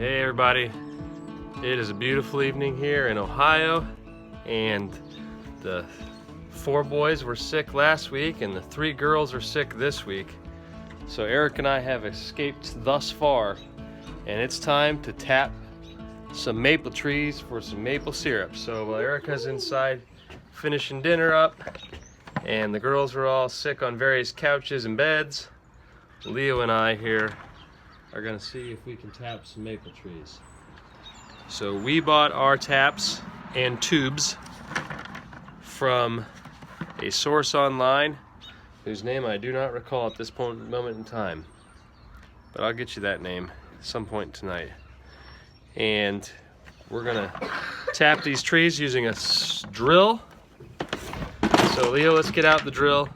Hey everybody, it is a beautiful evening here in Ohio, and the 4 boys were sick last week and the 3 girls are sick this week. So Eric and I have escaped thus far, and it's time to tap some maple trees for some maple syrup. So while Erica's inside finishing dinner up and the girls are all sick on various couches and beds, Leo and I here are gonna see if we can tap some maple trees. So we bought our taps and tubes from a source online whose name I do not recall at this moment in time, but I'll get you that name at some point tonight. And we're gonna tap these trees using a drill. So Leo, let's get out the drill.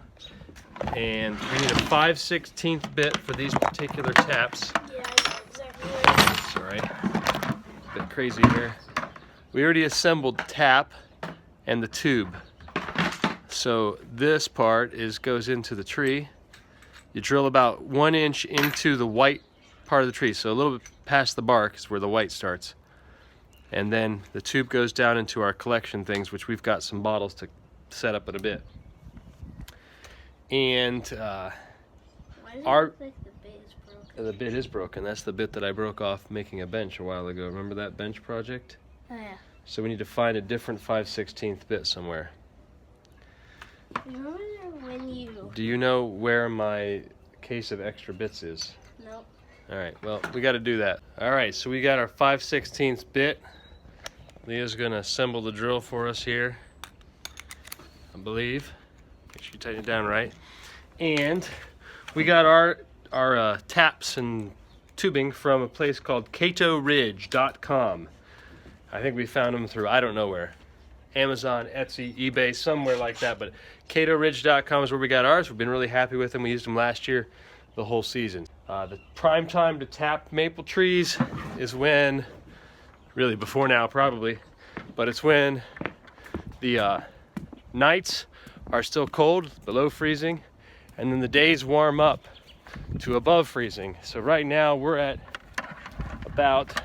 And we need a 5/16 bit for these particular taps. Yeah, I know exactly what it is. Sorry, a bit crazy here. We already assembled the tap and the tube. So this part goes into the tree. You drill about 1 inch into the white part of the tree, so a little bit past the bark is where the white starts. And then the tube goes down into our collection things, which we've got some bottles to set up in a bit. And Why does it our look like the bit is broken? the bit is broken. That's the bit that I broke off making a bench a while ago. Remember that bench project? Oh yeah. So we need to find a different 5/16 bit somewhere. Remember when you... Do you know where my case of extra bits is? Nope. Alright, well, we got to do that. Alright, so we got our 5/16 bit. Leah's going to assemble the drill for us here, I believe. Make sure you tighten it down right. And we got our taps and tubing from a place called CatoRidge.com. I think we found them through, I don't know where. Amazon, Etsy, eBay, somewhere like that. But CatoRidge.com is where we got ours. We've been really happy with them. We used them last year, the whole season. The prime time to tap maple trees is when, really before now probably, but it's when the nights are still cold, below freezing, and then the days warm up to above freezing. So right now we're at about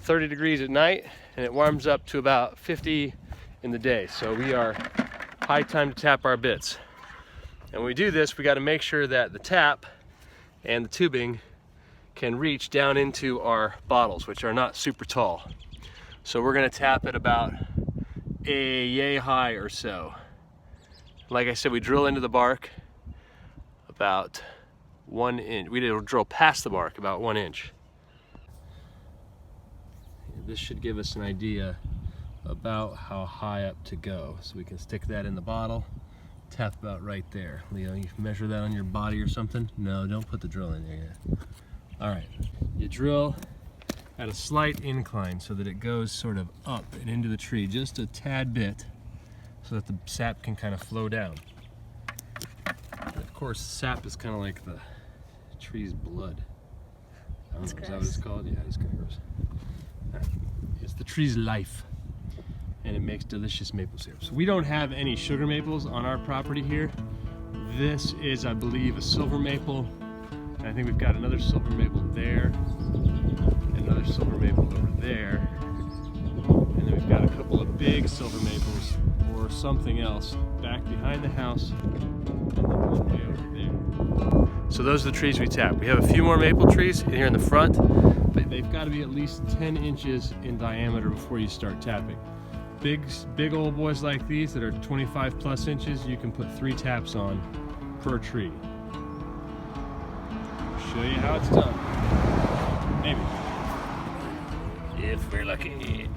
30 degrees at night, and it warms up to about 50 in the day. So we are high time to tap our bits. And when we do this, we got to make sure that the tap and the tubing can reach down into our bottles, which are not super tall. So we're going to tap it about a yay high or so. Like I said, we drill into the bark about 1 inch. We did drill past the bark about 1 inch. This should give us an idea about how high up to go. So we can stick that in the bottle, tap about right there. Leo, you measure that on your body or something? No, don't put the drill in there yet. All right, you drill at a slight incline so that it goes sort of up and into the tree, just a tad bit, so that the sap can kind of flow down. And of course, sap is kind of like the tree's blood. I don't know, is that what it's called? Yeah, it's kind of gross. Right. It's the tree's life, and it makes delicious maple syrup. So we don't have any sugar maples on our property here. This is, I believe, a silver maple. And I think we've got another silver maple there, and another silver maple over there. And then we've got a couple of big silver maples or something else back behind the house, and then one way over there. So those are the trees we tap. We have a few more maple trees here in the front, but they've got to be at least 10 inches in diameter before you start tapping. Big old boys like these that are 25 plus inches, you can put 3 taps on per tree. I'll show you how it's done. Maybe. If we're lucky.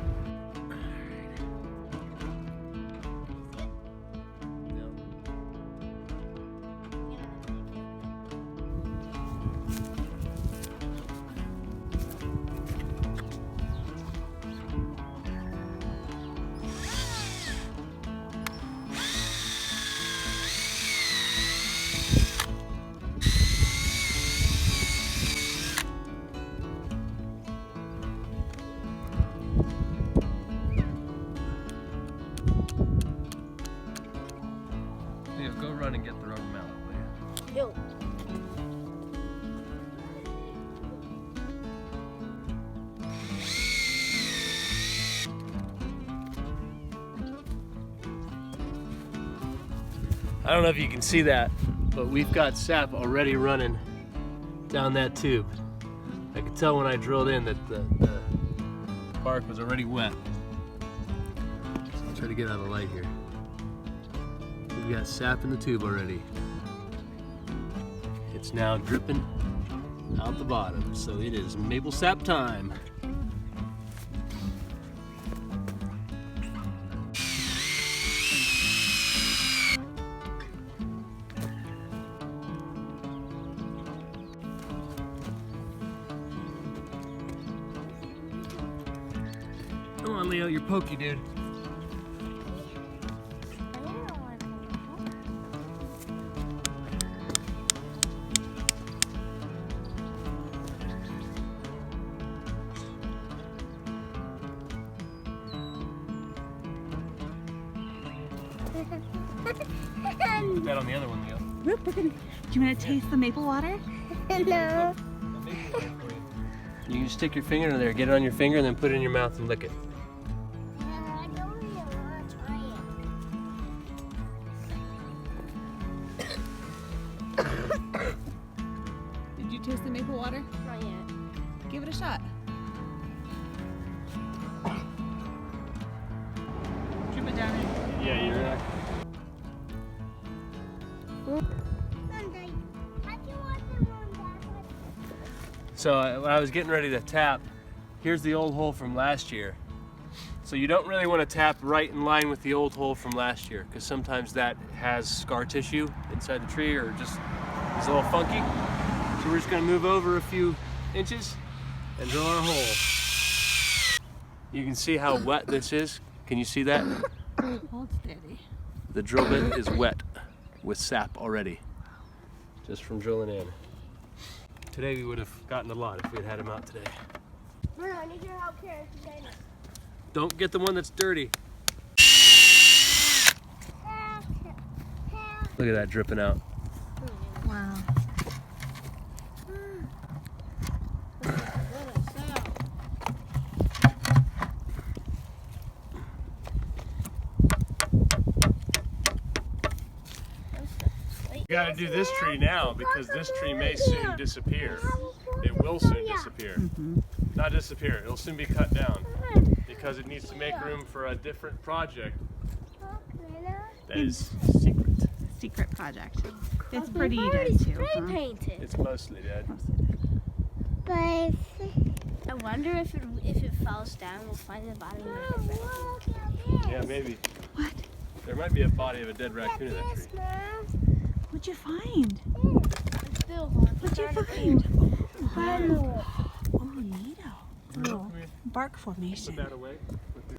I don't know if you can see that, but we've got sap already running down that tube. I could tell when I drilled in that the bark was already wet. So I'll try to get out of the light here. We've got sap in the tube already. It's now dripping out the bottom, so it is maple sap time. Come on, Leo, you're pokey, dude. Put that on the other one, Leo. Do you want to taste the maple water? No. You can stick your finger in there, get it on your finger, and then put it in your mouth and lick it. I don't really want to try it. Did you taste the maple water? Not yet. Give it a shot. Drip it down in. Yeah, you're right. So when I was getting ready to tap, here's the old hole from last year. So you don't really want to tap right in line with the old hole from last year, because sometimes that has scar tissue inside the tree or just is a little funky. So we're just going to move over a few inches and drill our hole. You can see how wet this is. Can you see that? Hold steady. The drill bit is wet with sap already, just from drilling in. Today we would have gotten a lot if we had had him out today. Bruno, I need your help here. Don't get the one that's dirty. Look at that dripping out. Wow. You gotta do this tree now because this tree may soon disappear. It will soon disappear. Not disappear, it'll soon be cut down because it needs to make room for a different project that is secret. Secret project. It's pretty I've dead already too. spray Huh? painted. It's mostly dead. But I wonder if it falls down, we'll find the bottom of it. Yeah, maybe. What? There might be a body of a dead raccoon in that tree. What'd you find? Still What'd you find? Hello. Oh, neato. Little bark Put formation. that away with